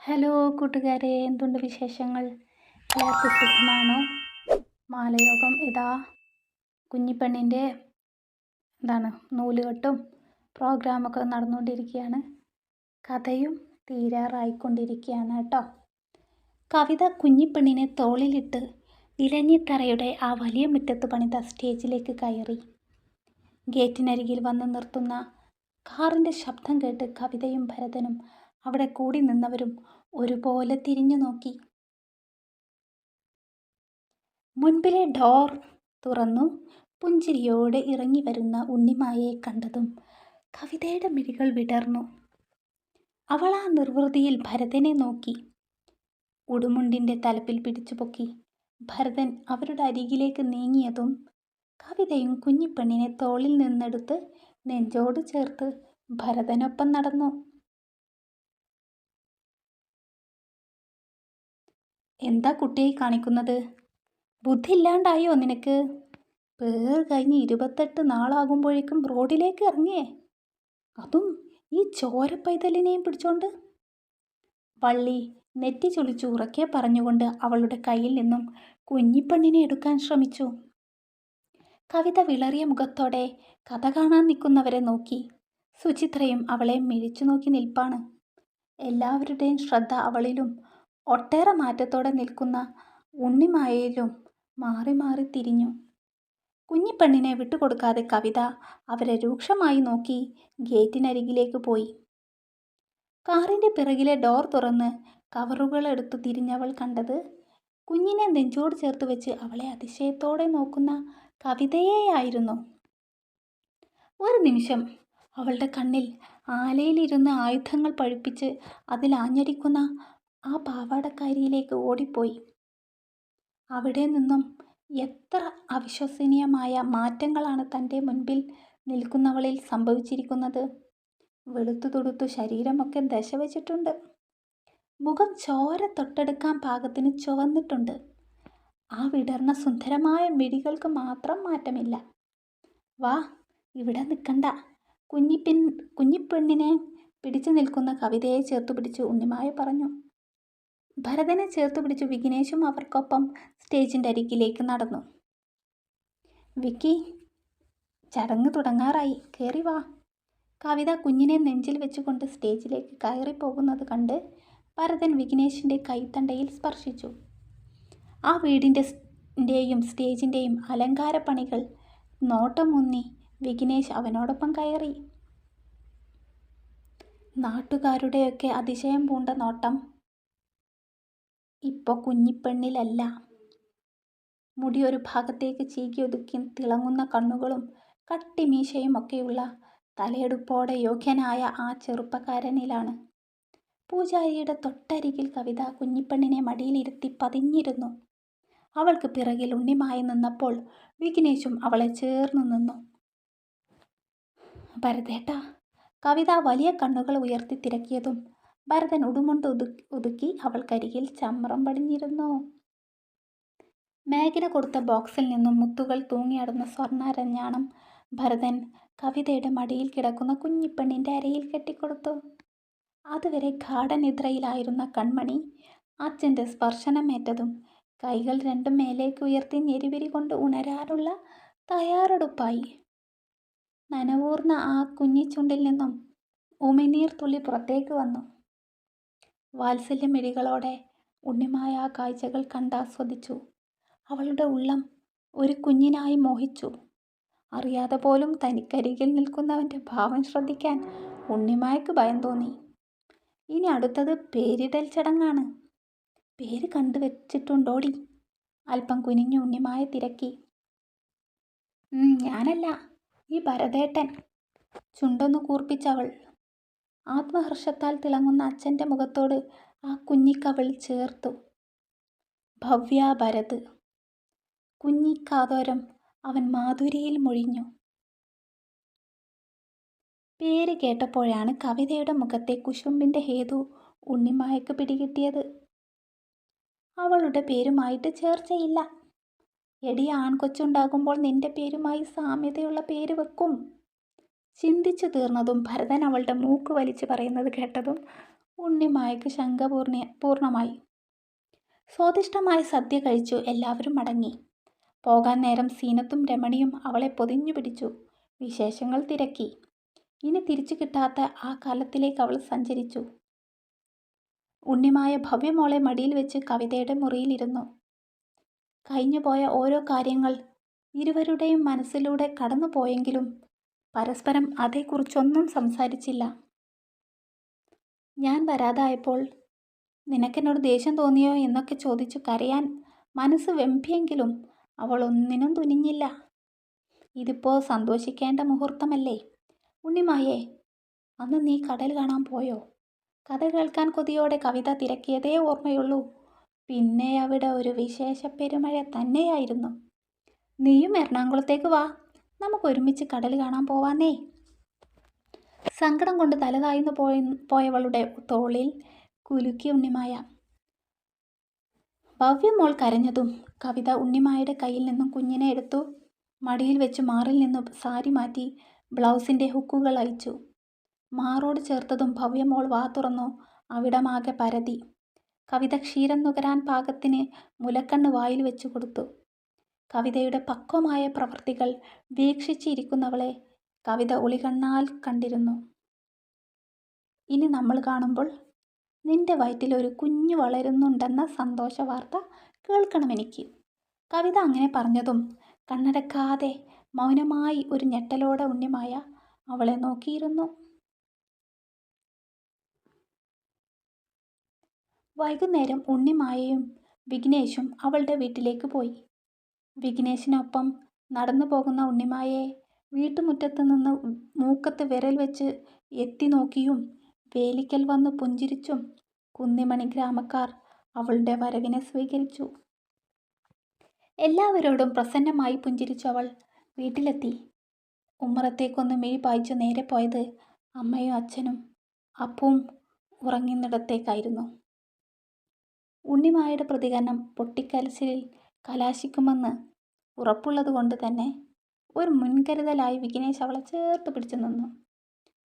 Hello കൂട്ടുകാരെ, എന്തുണ്ട് വിശേഷങ്ങൾ? എല്ലാവർക്കും സുഖമാണോ? മാലയോഗം ഇതാ കുഞ്ഞിപ്പെണ്ണിൻ്റെ നൂലുകെട്ടും പ്രോഗ്രാമൊക്കെ നടന്നുകൊണ്ടിരിക്കുകയാണ്. കഥയും തീരാറായിക്കൊണ്ടിരിക്കുകയാണ് കേട്ടോ. കവിത കുഞ്ഞിപ്പെണ്ണിനെ തോളിലിട്ട് ഇലഞ്ഞിത്തറയുടെ ആ വലിയ മുറ്റത്ത് പണിത സ്റ്റേജിലേക്ക് കയറി. ഗേറ്റിനരികിൽ വന്ന് നിർത്തുന്ന കാറിൻ്റെ ശബ്ദം കേട്ട് കവിതയും ഭരതനും അവിടെ കൂടി നിന്നവരും ഒരുപോലെ തിരിഞ്ഞു നോക്കി. മുൻപിലെ ഡോർ തുറന്നു പുഞ്ചിരിയോടെ ഇറങ്ങി വരുന്ന ഉണ്ണിമായയെ കണ്ടതും കവിതയുടെ മിഴികൾ വിടർന്നു. അവൾ ആ നിർവൃതിയിൽ ഭരതനെ നോക്കി. ഉടുമുണ്ടിൻ്റെ തലപ്പിൽ പിടിച്ചു പൊക്കി ഭരതൻ അവരുടെ അരികിലേക്ക് നീങ്ങിയതും കവിതയും കുഞ്ഞിപ്പെണ്ണിനെ തോളിൽ നിന്നെടുത്ത് നെഞ്ചോട് ചേർത്ത് ഭരതനൊപ്പം നടന്നു. എന്താ കുട്ടിയെ കാണിക്കുന്നത്? ബുദ്ധി ഇല്ലാണ്ടായോ നിനക്ക്? പേർ കഴിഞ്ഞ് 28 നാളാകുമ്പോഴേക്കും റോഡിലേക്ക് ഇറങ്ങിയേ, അതും ഈ ചോരപ്പൈതലിനെയും പിടിച്ചോണ്ട്. വള്ളി നെറ്റി ചൊളിച്ചു ഉറക്കെ പറഞ്ഞുകൊണ്ട് അവളുടെ കയ്യിൽ നിന്നും കുഞ്ഞിപ്പെണ്ണിനെ എടുക്കാൻ ശ്രമിച്ചു. കവിത വിളറിയ മുഖത്തോടെ കഥ കാണാൻ നിൽക്കുന്നവരെ നോക്കി. സുചിത്രയും അവളെ മിഴിച്ചു നോക്കി നിൽപ്പാണ്. എല്ലാവരുടെയും ശ്രദ്ധ അവളിലും ഒട്ടേറെ മാറ്റത്തോടെ നിൽക്കുന്ന ഉണ്ണിമായയിലും മാറി മാറി തിരിഞ്ഞു. കുഞ്ഞിപ്പെണ്ണിനെ വിട്ടുകൊടുക്കാതെ കവിത അവരെ രൂക്ഷമായി നോക്കി ഗേറ്റിനരികിലേക്ക് പോയി. കാറിൻ്റെ പിറകിലെ ഡോർ തുറന്ന് കവറുകൾ എടുത്തു തിരിഞ്ഞവൾ കണ്ടത് കുഞ്ഞിനെ നെഞ്ചോട് ചേർത്ത് വെച്ച് അവളെ അതിശയത്തോടെ നോക്കുന്ന കവിതയെയായിരുന്നു. ഒരു നിമിഷം അവളുടെ കണ്ണിൽ ആലയിലിരുന്ന് ആയുധങ്ങൾ പഴുപ്പിച്ച് അതിൽ ആഞ്ഞടിക്കുന്ന ആ പാവാടക്കാരിയിലേക്ക് ഓടിപ്പോയി. അവിടെ നിന്നും എത്ര അവിശ്വസനീയമായ മാറ്റങ്ങളാണ് തൻ്റെ മുൻപിൽ നിൽക്കുന്നവളിൽ സംഭവിച്ചിരിക്കുന്നത്. വെളുത്തു തുടുത്തു ശരീരമൊക്കെ ദശ വെച്ചിട്ടുണ്ട്. മുഖം ചോര തൊട്ടെടുക്കാൻ പാകത്തിന് ചുവന്നിട്ടുണ്ട്. ആ വിടർന്ന സുന്ദരമായ മിഴികൾക്ക് മാത്രം മാറ്റമില്ല. വാ, ഇവിടെ നിൽക്കണ്ട. കുഞ്ഞിപ്പെണ്ണിനെ പിടിച്ചു നിൽക്കുന്ന കവിതയെ ചേർത്തു പിടിച്ചു ഉണ്ണിമായ പറഞ്ഞു. ഭരതനെ ചേർത്തു പിടിച്ചു വിഘ്നേശും അവർക്കൊപ്പം സ്റ്റേജിൻ്റെ അരികിലേക്ക് നടന്നു. വിക്കി, ചടങ്ങ് തുടങ്ങാറായി, കയറി വാ. കവിത കുഞ്ഞിനെ നെഞ്ചിൽ വെച്ചുകൊണ്ട് സ്റ്റേജിലേക്ക് കയറി പോകുന്നത് കണ്ട് ഭരതൻ വിഘ്നേഷിൻ്റെ കൈത്തണ്ടയിൽ സ്പർശിച്ചു. ആ വീടിൻ്റെയും സ്റ്റേജിൻ്റെയും അലങ്കാരപ്പണികൾ നോട്ടമൂന്നി വിഘ്നേഷ് അവനോടൊപ്പം കയറി. നാട്ടുകാരുടെയൊക്കെ അതിശയം പൂണ്ട നോട്ടം ഇപ്പോൾ കുഞ്ഞിപ്പെണ്ണിലല്ല. മുടി ഒരു ഭാഗത്തേക്ക് ചീകി ഒതുക്കി തിളങ്ങുന്ന കണ്ണുകളും കട്ടിമീശയും ഒക്കെയുള്ള തലയെടുപ്പോടെ യോഗ്യനായ ആ ചെറുപ്പക്കാരനിലാണ്. പൂജാരിയുടെ തൊട്ടരികിൽ കവിത കുഞ്ഞിപ്പെണ്ണിനെ മടിയിലിരുത്തി പതിഞ്ഞിരുന്നു. അവൾക്ക് പിറകിൽ ഉണ്ണിമായി നിന്നപ്പോൾ വിഘ്നേശും അവളെ ചേർന്ന് നിന്നു. ഭരതേട്ടാ, കവിത വലിയ കണ്ണുകൾ ഉയർത്തി തിരക്കിയതും ഭരതൻ ഉടുമുണ്ട് ഒതുക്കി അവൾക്കരികിൽ ചമ്രം പടിഞ്ഞിരുന്നു. മേഘന കൊടുത്ത ബോക്സിൽ നിന്നും മുത്തുകൾ തൂങ്ങിയാടുന്ന സ്വർണ്ണാരഞ്ഞാണം ഭരതൻ കവിതയുടെ മടിയിൽ കിടക്കുന്ന കുഞ്ഞിപ്പെണ്ണിൻ്റെ അരയിൽ കെട്ടിക്കൊടുത്തു. അതുവരെ ഗാഢനിദ്രയിലായിരുന്ന കൺമണി അച്ഛൻ്റെ സ്പർശനമേറ്റതും കൈകൾ രണ്ടും മേലേക്ക് ഉയർത്തി ഞെരിവിരി കൊണ്ട് ഉണരാനുള്ള തയ്യാറെടുപ്പായി. നനവൂർന്ന ആ കുഞ്ഞിച്ചുണ്ടിൽ നിന്നും ഉമിനീർ തുള്ളി പുറത്തേക്ക് വന്നു. വാത്സല്യമിഴികളോടെ ഉണ്ണിമായ ആ കാഴ്ചകൾ കണ്ടാസ്വദിച്ചു. അവളുടെ ഉള്ളം ഒരു കുഞ്ഞിനായി മോഹിച്ചു. അറിയാതെ പോലും തനിക്കരികിൽ നിൽക്കുന്നവൻ്റെ ഭാവം ശ്രദ്ധിക്കാൻ ഉണ്ണിമായ്ക്ക് ഭയം തോന്നി. ഇനി അടുത്തത് പേരിടൽ ചടങ്ങാണ്. പേര് കണ്ടുവച്ചിട്ടുണ്ടോടി? അല്പം കുനിഞ്ഞു ഉണ്ണിമായ തിരക്കി. ഞാനല്ല, ഈ ഭരതേട്ടൻ, ചുണ്ടൊന്നു കൂർപ്പിച്ചവൾ. ആത്മഹർഷത്താൽ തിളങ്ങുന്ന അച്ഛൻ്റെ മുഖത്തോട് ആ കുഞ്ഞിക്കവൾ ചേർത്തു. ഭവ്യ ഭരത്. കുഞ്ഞിക്കാതോരം അവൻ മാധുരിയിൽ മൊഴിഞ്ഞു. പേര് കേട്ടപ്പോഴാണ് കവിതയുടെ മുഖത്തെ കുശുമ്പിൻ്റെ ഹേതു ഉണ്ണിമായക്ക് പിടികിട്ടിയത്. അവളുടെ പേരുമായിട്ട് ചേർച്ചയില്ല. എടി, ആൺകൊച്ചുണ്ടാകുമ്പോൾ നിന്റെ പേരുമായി സാമ്യതയുള്ള പേര് വെക്കും. ചിന്തിച്ചു തീർന്നതും ഭരതൻ അവളുടെ മൂക്ക് വലിച്ചു പറയുന്നത് കേട്ടതും ഉണ്ണിമായക്ക് ശങ്ക പൂർണ്ണമായി. സ്വാദിഷ്ടമായ സദ്യ കഴിച്ചു എല്ലാവരും മടങ്ങി. പോകാൻ നേരം സീനത്തും രമണിയും അവളെ പൊതിഞ്ഞു പിടിച്ചു. വിശേഷങ്ങൾ തിരക്കി. ഇനി തിരിച്ചു കിട്ടാത്ത ആ കാലത്തിലേക്ക് അവൾ സഞ്ചരിച്ചു. ഉണ്ണിമായ ഭവ്യമോളെ മടിയിൽ വെച്ച് കവിതയുടെ മുറിയിലിരുന്നു. കഴിഞ്ഞുപോയ ഓരോ കാര്യങ്ങൾ ഇരുവരുടെയും മനസ്സിലൂടെ കടന്നു പോയെങ്കിലും പരസ്പരം അതേക്കുറിച്ചൊന്നും സംസാരിച്ചില്ല. ഞാൻ വരാതായപ്പോൾ നിനക്കെന്നോട് ദേഷ്യം തോന്നിയോ എന്നൊക്കെ ചോദിച്ചു കരയാൻ മനസ്സ് വെമ്പിയെങ്കിലും അവൾ ഒന്നിനും തുനിഞ്ഞില്ല. ഇതിപ്പോൾ സന്തോഷിക്കേണ്ട മുഹൂർത്തമല്ലേ? ഉണ്ണിമായേ, അന്ന് നീ കടൽ കാണാൻ പോയോ? കഥ കേൾക്കാൻ കൊതിയോടെ കവിത തിരക്കിയതേ ഓർമ്മയുള്ളൂ. പിന്നെ അവിടെ ഒരു വിശേഷ പെരുമഴ തന്നെയായിരുന്നു. നീയും എറണാകുളത്തേക്ക് വാ, നമുക്ക് ഒരുമിച്ച് കടൽ കാണാൻ പോവാന്നേ. സങ്കടം കൊണ്ട് തലതായിന്ന് പോയവളുടെ തോളിൽ കുലുക്കി ഉണ്ണിമായ. ഭവ്യമോൾ കരഞ്ഞതും കവിത ഉണ്ണിമായുടെ കയ്യിൽ നിന്നും കുഞ്ഞിനെ എടുത്തു മടിയിൽ വെച്ച് മാറിൽ നിന്ന് സാരി മാറ്റി ബ്ലൗസിൻ്റെ ഹുക്കുകൾ അയച്ചു. മാറോട് ചേർത്തതും ഭവ്യമോൾ വാ തുറന്നു. അവിടമാകെ പരതി. കവിത ക്ഷീരം നുകരാൻ പാകത്തിന് മുലക്കണ്ണ് വായിൽ വെച്ചു കൊടുത്തു. കവിതയുടെ പക്വമായ പ്രവൃത്തികൾ വീക്ഷിച്ചിരിക്കുന്നവളെ കവിത ഒളികണ്ണാൽ കണ്ടിരുന്നു. ഇനി നമ്മൾ കാണുമ്പോൾ നിന്റെ വയറ്റിൽ ഒരു കുഞ്ഞു വളരുന്നുണ്ടെന്ന സന്തോഷ വാർത്ത കേൾക്കണമെനിക്ക്. കവിത അങ്ങനെ പറഞ്ഞതും കണ്ണടക്കാതെ മൗനമായി ഒരു ഞെട്ടലോടെ ഉണ്ണിമായ അവളെ നോക്കിയിരുന്നു. വൈകുന്നേരം ഉണ്ണിമായയും വിഘ്നേശും അവളുടെ വീട്ടിലേക്ക് പോയി. വിഘ്നേശിനൊപ്പം നടന്നു പോകുന്ന ഉണ്ണിമായയെ വീട്ടുമുറ്റത്ത് നിന്ന് മൂക്കത്ത് വിരൽ വെച്ച് എത്തി നോക്കിയും വേലിക്കൽ വന്ന് പുഞ്ചിരിച്ചും കുന്നിമണി ഗ്രാമക്കാർ അവളുടെ വരവിനെ സ്വീകരിച്ചു. എല്ലാവരോടും പ്രസന്നമായി പുഞ്ചിരിച്ചവൾ വീട്ടിലെത്തി. ഉമ്മറത്തേക്കൊന്ന് മിഴി പായിച്ചു നേരെ പോയത് അമ്മയും അച്ഛനും അപ്പവും ഉറങ്ങുന്നിടത്തേക്കായിരുന്നു. ഉണ്ണിമായയുടെ പ്രതികരണം പൊട്ടിക്കരച്ചിലിൽ കലാശിക്കുമെന്ന് ഉറപ്പുള്ളതുകൊണ്ട് തന്നെ ഒരു മുൻകരുതലായി വിഘ്നേശ് അവളെ ചേർത്ത് പിടിച്ചു നിന്നു.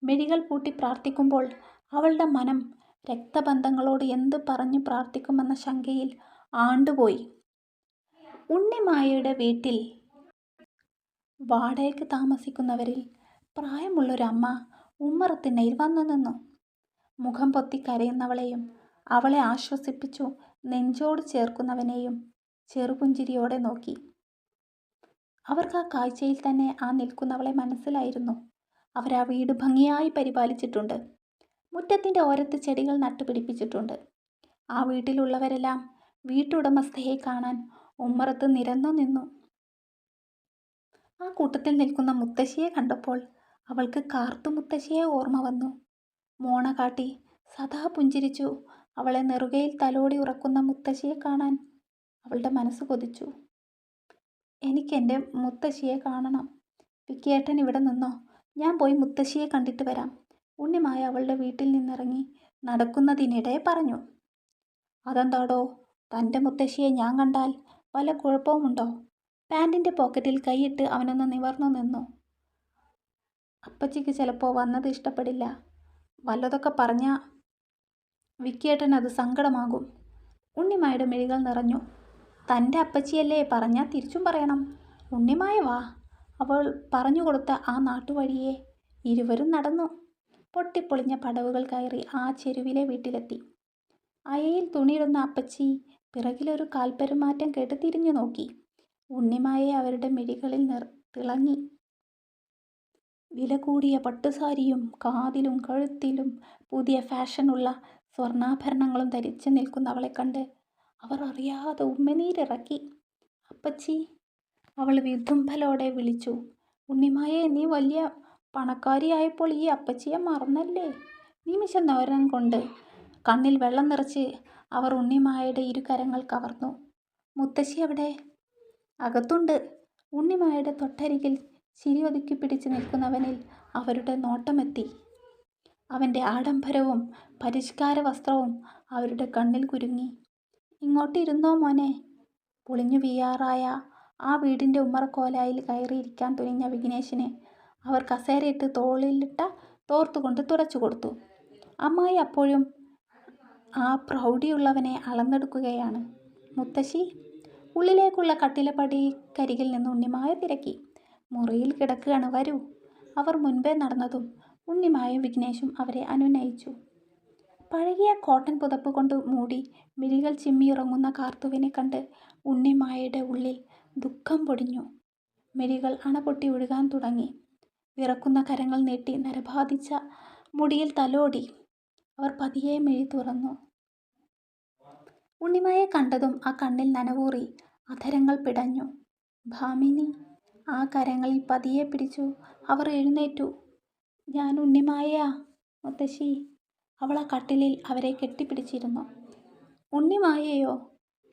മിഴികൾ പൂട്ടി പ്രാർത്ഥിക്കുമ്പോൾ അവളുടെ മനം രക്തബന്ധങ്ങളോട് എന്ത് പറഞ്ഞു പ്രാർത്ഥിക്കുമെന്ന ശങ്കയിൽ ആണ്ടുപോയി. ഉണ്ണിമായയുടെ വീട്ടിൽ വാടകയ്ക്ക് താമസിക്കുന്നവരിൽ പ്രായമുള്ളൊരമ്മ ഉമ്മറത്തിണ്ണയിൽ വന്നു നിന്നു. മുഖം പൊത്തി കരയുന്നവളെയും അവളെ ആശ്വസിപ്പിച്ചു നെഞ്ചോട് ചേർക്കുന്നവനെയും ചെറുപുഞ്ചിരിയോടെ നോക്കി. അവർക്ക് ആ കാഴ്ചയിൽ തന്നെ ആ നിൽക്കുന്നവളെ മനസ്സിലായിരുന്നു. അവരാ വീട് ഭംഗിയായി പരിപാലിച്ചിട്ടുണ്ട്. മുറ്റത്തിൻ്റെ ഓരത്ത് ചെടികൾ നട്ടുപിടിപ്പിച്ചിട്ടുണ്ട്. ആ വീട്ടിലുള്ളവരെല്ലാം വീട്ടുടമസ്ഥയെ കാണാൻ ഉമ്മറത്ത് നിരന്നു നിന്നു. ആ കൂട്ടത്തിൽ നിൽക്കുന്ന മുത്തശ്ശിയെ കണ്ടപ്പോൾ അവൾക്ക് കാർത്തുമുത്തശ്ശിയെ ഓർമ്മ വന്നു. മോണ കാട്ടി സദാ പുഞ്ചിരിച്ചു അവളെ നെറുകയിൽ തലോടി ഉറക്കുന്ന മുത്തശ്ശിയെ കാണാൻ അവളുടെ മനസ്സ് കൊതിച്ചു. എനിക്കെൻ്റെ മുത്തശ്ശിയെ കാണണം. വിക്കിയേട്ടൻ ഇവിടെ നിന്നോ, ഞാൻ പോയി മുത്തശ്ശിയെ കണ്ടിട്ട് വരാം. ഉണ്ണിമായ അവളുടെ വീട്ടിൽ നിന്നിറങ്ങി നടക്കുന്നതിനിടെ പറഞ്ഞു. അതെന്താടോ, തൻ്റെ മുത്തശ്ശിയെ ഞാൻ കണ്ടാൽ വല്ല കുഴപ്പവുമുണ്ടോ? പാൻറ്റിൻ്റെ പോക്കറ്റിൽ കൈയിട്ട് അവനൊന്ന് നിവർന്നു നിന്നു. അപ്പച്ചിക്ക് ചിലപ്പോൾ വന്നത് ഇഷ്ടപ്പെടില്ല. വല്ലതൊക്കെ പറഞ്ഞാൽ വിക്കിയേട്ടൻ അത് സങ്കടമാകും. ഉണ്ണിമായുടെ മിഴികൾ നിറഞ്ഞു. തൻ്റെ അപ്പച്ചിയല്ലേ, പറഞ്ഞാൽ തിരിച്ചും പറയണം. ഉണ്ണിമായ വാ. അവൾ പറഞ്ഞു കൊടുത്ത ആ നാട്ടുവഴിയെ ഇരുവരും നടന്നു. പൊട്ടിപ്പൊളിഞ്ഞ പടവുകൾ കയറി ആ ചെരുവിലെ വീട്ടിലെത്തി. അയയിൽ തുണിയിടുന്ന അപ്പച്ചി പിറകിലൊരു കാൽപ്പെരുമാറ്റം കേട്ട് തിരിഞ്ഞു നോക്കി. ഉണ്ണിമായെ അവരുടെ മിഴികളിൽ തിളങ്ങി. വില കൂടിയ പട്ടുസാരിയും കാതിലും കഴുത്തിലും പുതിയ ഫാഷനുള്ള സ്വർണ്ണാഭരണങ്ങളും ധരിച്ചു നിൽക്കുന്നവളെ കണ്ട് അവർ അറിയാതെ ഉമ്മനീരിറക്കി. അപ്പച്ചി, അവൾ വിതുമ്പലോടെ വിളിച്ചു. ഉണ്ണിമായെ, നീ വലിയ പണക്കാരിയായപ്പോൾ ഈ അപ്പച്ചിയെ മറന്നല്ലേ? നിമിഷ നേരം കൊണ്ട് കണ്ണിൽ വെള്ളം നിറച്ച് അവർ ഉണ്ണിമായയുടെ ഇരുകരങ്ങൾ കവർന്നു. മുത്തശ്ശി എവിടെ? അകത്തുണ്ട്. ഉണ്ണിമായയുടെ തൊട്ടരികിൽ ചിരി ഒതുക്കി പിടിച്ച് നിൽക്കുന്നവനിൽ അവരുടെ നോട്ടമെത്തി. അവൻ്റെ ആഡംബരവും പരിഷ്കാര വസ്ത്രവും അവരുടെ കണ്ണിൽ കുരുങ്ങി. ഇങ്ങോട്ടിരുന്നോ മോനെ. പൊളിഞ്ഞു വീഴാറായ ആ വീടിൻ്റെ ഉമ്മറക്കോലായിൽ കയറിയിരിക്കാൻ തുനിഞ്ഞ വിഘ്നേശിന് അവർ കസേരയിട്ട് തോളിലിട്ട തോർത്തുകൊണ്ട് തുടച്ചു കൊടുത്തു. അമ്മായി അപ്പോഴും ആ പ്രൗഢിയുള്ളവനെ അളന്നെടുക്കുകയാണ്. മുത്തശ്ശി ഉള്ളിലേക്കുള്ള കട്ടിലപ്പടിക്കരികിൽ നിന്ന് ഉണ്ണിമായ തിരക്കി. മുറിയിൽ കിടക്കുകയാണ്, വരൂ. അവർ മുൻപേ നടന്നതും ഉണ്ണിമായും വിഘ്നേശും അവരെ അനുനയിച്ചു. പഴകിയ കോട്ടൺ പുതപ്പ് കൊണ്ട് മൂടി മിഴികൾ ചിമ്മിയുറങ്ങുന്ന കാർത്തുവിനെ കണ്ട് ഉണ്ണിമായയുടെ ഉള്ളിൽ ദുഃഖം പൊടിഞ്ഞു. മിഴികൾ അണപൊട്ടി ഒഴുകാൻ തുടങ്ങി. വിറക്കുന്ന കരങ്ങൾ നീട്ടി നരബാധിച്ച മുടിയിൽ തലോടി അവർ പതിയെ മിഴി തുറന്നു. ഉണ്ണിമായെ കണ്ടതും ആ കണ്ണിൽ നനവൂറി, അധരങ്ങൾ പിടഞ്ഞു. ഭാമിനി ആ കരങ്ങളിൽ പതിയെ പിടിച്ചു. അവർ എഴുന്നേറ്റു. ഞാൻ ഉണ്ണിമായയാ മുത്തശ്ശി. അവൾ ആ കട്ടിലിൽ അവരെ കെട്ടിപ്പിടിച്ചിരുന്നു. ഉണ്ണിമായയോ?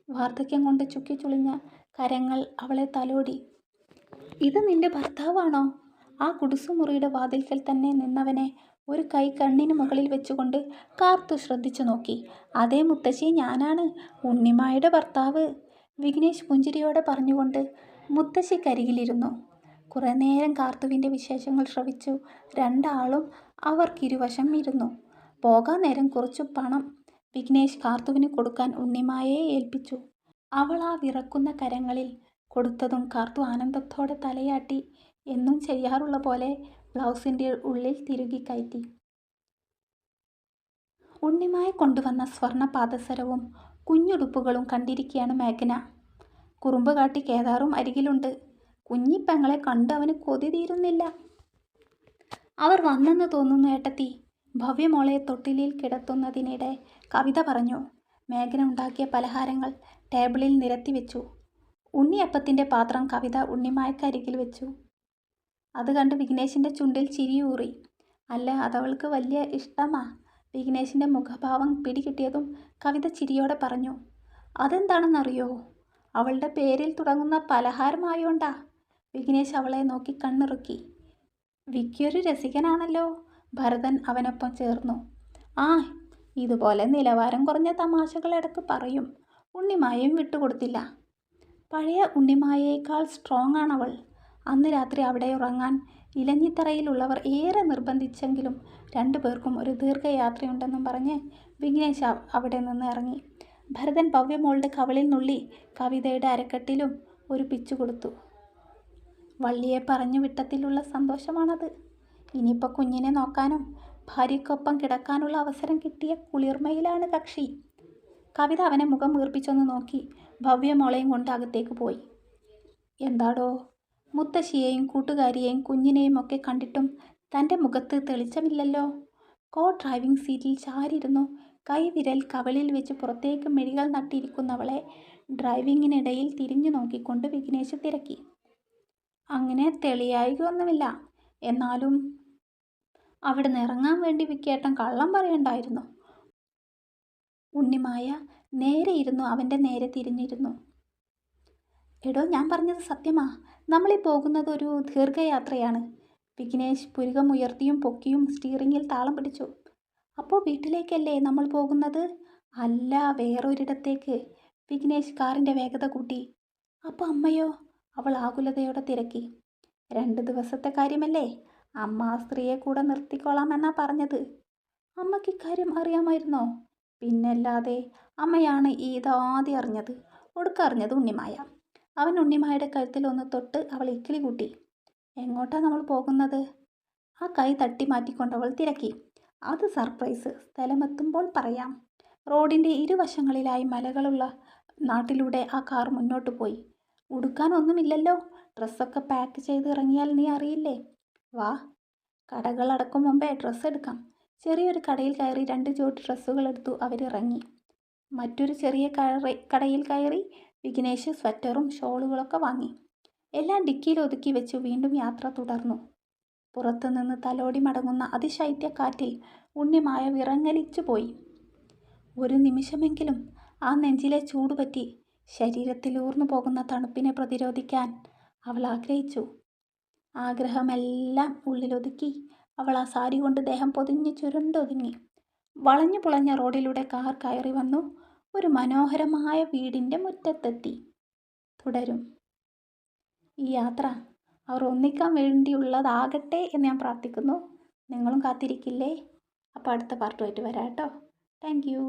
വാർദ്ധക്യം കൊണ്ട് ചുക്കിച്ചുളിഞ്ഞ കരങ്ങൾ അവളെ തലോടി. ഇത് നിന്റെ ഭർത്താവാണോ? ആ കുടുസുമുറിയുടെ വാതിൽക്കൽ തന്നെ നിന്നവനെ ഒരു കൈ കണ്ണിന് മുകളിൽ വെച്ചുകൊണ്ട് കാർത്തു ശ്രദ്ധിച്ചു നോക്കി. അതേ മുത്തശ്ശി, ഞാനാണ് ഉണ്ണിമായുടെ ഭർത്താവ്, വിഘ്നേഷ് പുഞ്ചിരിയോടെ പറഞ്ഞുകൊണ്ട് മുത്തശ്ശിക്കരികിലിരുന്നു. കുറേ നേരം കാർത്തുവിൻ്റെ വിശേഷങ്ങൾ ശ്രവിച്ചു രണ്ടാളും അവർക്കിരുവശം ഇരുന്നു. പോകാൻ നേരം കുറച്ചു പണം വിഘ്നേഷ് കാർത്തുവിന് കൊടുക്കാൻ ഉണ്ണിമായയെ ഏൽപ്പിച്ചു. അവൾ ആ വിറക്കുന്ന കരങ്ങളിൽ കൊടുത്തതും കാർത്തു ആനന്ദത്തോടെ തലയാട്ടി എന്നും ചെയ്യാറുള്ള പോലെ ബ്ലൗസിൻ്റെ ഉള്ളിൽ തിരുകി കയറ്റി. ഉണ്ണിമായ കൊണ്ടുവന്ന സ്വർണ്ണ പാദസരവും കുഞ്ഞുടുപ്പുകളും കണ്ടിരിക്കുകയാണ് മേഘന. കുറുമ്പ് കാട്ടി കേദാറും അരികിലുണ്ട്. കുഞ്ഞിപ്പെങ്ങളെ കണ്ട് അവന് കൊതി തീരുന്നില്ല. അവർ വന്നെന്ന് തോന്നുന്നു ഏട്ടത്തി. ഭവ്യമോളെ തൊട്ടിലിൽ കിടത്തുന്നതിനിടെ കവിത പറഞ്ഞു. മേഘന ഉണ്ടാക്കിയ പലഹാരങ്ങൾ ടേബിളിൽ നിരത്തി വെച്ചു. ഉണ്ണിയപ്പത്തിൻ്റെ പാത്രം കവിത ഉണ്ണിമായക്കരികിൽ വെച്ചു. അത് കണ്ട് വിഘ്നേഷിൻ്റെ ചുണ്ടിൽ ചിരിയൂറി. അല്ല, അതവൾക്ക് വലിയ ഇഷ്ടമാ. വിഘ്നേഷിൻ്റെ മുഖഭാവം പിടികിട്ടിയതും കവിത ചിരിയോടെ പറഞ്ഞു. അതെന്താണെന്നറിയോ? അവളുടെ പേരിൽ തുടങ്ങുന്ന പലഹാരമായോണ്ടാ. വിഘ്നേഷ് അവളെ നോക്കി കണ്ണിറുക്കി. വിക്കിയൊരു രസികനാണല്ലോ. ഭരതൻ അവനൊപ്പം ചേർന്നു. ആ, ഇതുപോലെ നിലവാരം കുറഞ്ഞ തമാശകൾ ഇടയ്ക്ക് പറയും. ഉണ്ണിമായയും വിട്ടുകൊടുത്തില്ല. പഴയ ഉണ്ണിമായയേക്കാൾ സ്ട്രോങ് ആണവൾ. അന്ന് രാത്രി അവിടെ ഉറങ്ങാൻ ഇലഞ്ഞിത്തറയിലുള്ളവർ ഏറെ നിർബന്ധിച്ചെങ്കിലും രണ്ടുപേർക്കും ഒരു ദീർഘയാത്രയുണ്ടെന്നും പറഞ്ഞ് വിഘ്നേഷ് അവിടെ നിന്ന് ഇറങ്ങി. ഭരതൻ ഭവ്യമോളുടെ കവിളിൽ നുള്ളി കവിതയുടെ അരക്കെട്ടിലും ഒരു പിച്ചു കൊടുത്തു. വള്ളിയെ പറഞ്ഞു വിട്ടത്തിലുള്ള സന്തോഷമാണത്. ഇനിയിപ്പോൾ കുഞ്ഞിനെ നോക്കാനും ഭാര്യയ്ക്കൊപ്പം കിടക്കാനുള്ള അവസരം കിട്ടിയ കുളിർമയിലാണ് കക്ഷി. കവിത അവനെ മുഖം വീർപ്പിച്ചൊന്ന് നോക്കി ഭവ്യമോളെയും കൊണ്ട് അകത്തേക്ക് പോയി. എന്താടോ? മുത്തശ്ശിയെയും കൂട്ടുകാരിയെയും കുഞ്ഞിനെയും ഒക്കെ കണ്ടിട്ടും തൻ്റെ മുഖത്ത് തെളിച്ചമില്ലല്ലോ. കോ ഡ്രൈവിംഗ് സീറ്റിൽ ചാരിയിരുന്നു കൈവിരൽ കവളിൽ വെച്ച് പുറത്തേക്ക് മിഴികൾ നട്ടിരിക്കുന്നവളെ ഡ്രൈവിങ്ങിനിടയിൽ തിരിഞ്ഞു നോക്കിക്കൊണ്ട് വിഘ്നേഷ് തിരക്കി. അങ്ങനെ തെളിയായികയൊന്നുമില്ല. എന്നാലും അവിടുന്ന് ഇറങ്ങാൻ വേണ്ടി വിക്കേട്ടൻ കള്ളം പറയണ്ടായിരുന്നു. ഉണ്ണിമായ നേരെ ഇരുന്നു അവൻ്റെ നേരെ തിരിഞ്ഞിരുന്നു. എടോ, ഞാൻ പറഞ്ഞത് സത്യമാ. നമ്മളീ പോകുന്നത് ഒരു ദീർഘയാത്രയാണ്. വിഘ്നേഷ് പുരികം ഉയർത്തിയും പൊക്കിയും സ്റ്റീറിങ്ങിൽ താളം പിടിച്ചു. അപ്പോൾ വീട്ടിലേക്കല്ലേ നമ്മൾ പോകുന്നത്? അല്ല, വേറൊരിടത്തേക്ക്. വിഘ്നേഷ് കാറിൻ്റെ വേഗത കൂട്ടി. അപ്പോൾ അമ്മയോ? അവൾ ആകുലതയോടെ തിരക്കി. 2 ദിവസത്തെ കാര്യമല്ലേ. അമ്മ ആ സ്ത്രീയെ കൂടെ നിർത്തിക്കോളാമെന്നാ പറഞ്ഞത്. അമ്മയ്ക്ക് ഇക്കാര്യം അറിയാമായിരുന്നോ? പിന്നല്ലാതെ. അമ്മയാണ് ഇതാദ്യം അറിഞ്ഞത്. ഒടുക്കറിഞ്ഞത് ഉണ്ണിമായ. അവൻ ഉണ്ണിമായുടെ കഴുത്തിൽ ഒന്ന് തൊട്ട് അവൾ ഇക്കിളി കൂട്ടി. എങ്ങോട്ടാണ് നമ്മൾ പോകുന്നത്? ആ കൈ തട്ടി മാറ്റിക്കൊണ്ടവൾ തിരക്കി. അത് സർപ്രൈസ്. സ്ഥലമെത്തുമ്പോൾ പറയാം. റോഡിൻ്റെ ഇരുവശങ്ങളിലായി മലകളുള്ള നാട്ടിലൂടെ ആ കാർ മുന്നോട്ട് പോയി. ഉടുക്കാനൊന്നുമില്ലല്ലോ. ഡ്രസ്സൊക്കെ പാക്ക് ചെയ്ത് ഇറങ്ങിയാൽ നീ അറിയില്ലേ. വാ, കടകൾ അടക്കും മുമ്പേ ഡ്രസ്സ് എടുക്കാം. ചെറിയൊരു കടയിൽ കയറി 2 ജോഡി ഡ്രസ്സുകൾ എടുത്തു അവരിറങ്ങി. മറ്റൊരു ചെറിയ കടയിൽ കയറി വിഘ്നേഷ് സ്വെറ്ററും ഷോളുകളൊക്കെ വാങ്ങി. എല്ലാം ഡിക്കിയിൽ ഒതുക്കി വെച്ച് വീണ്ടും യാത്ര തുടർന്നു. പുറത്തുനിന്ന് തലോടി മടങ്ങുന്ന അതിശൈത്യക്കാറ്റിൽ ഉണ്ണിമായ വിറങ്ങലിച്ചു പോയി. ഒരു നിമിഷമെങ്കിലും ആ നെഞ്ചിലെ ചൂടുപറ്റി ശരീരത്തിൽ ഊർന്നു പോകുന്ന തണുപ്പിനെ പ്രതിരോധിക്കാൻ അവൾ ആഗ്രഹിച്ചു. ആഗ്രഹമെല്ലാം ഉള്ളിലൊതുക്കി അവൾ ആ സാരി കൊണ്ട് ദേഹം പൊതിഞ്ഞ് ചുരുണ്ടൊതുങ്ങി. വളഞ്ഞു പുളഞ്ഞ റോഡിലൂടെ കാർ കയറി വന്നു ഒരു മനോഹരമായ വീടിൻ്റെ മുറ്റത്തെത്തി. തുടരും. ഈ യാത്ര അവർ ഒന്നിക്കാൻ വേണ്ടിയുള്ളതാകട്ടെ എന്ന് ഞാൻ പ്രാർത്ഥിക്കുന്നു. നിങ്ങളും കാത്തിരിക്കില്ലേ? അപ്പോൾ അടുത്ത പാർട്ടുമായിട്ട് വരാം കേട്ടോ. Thank you.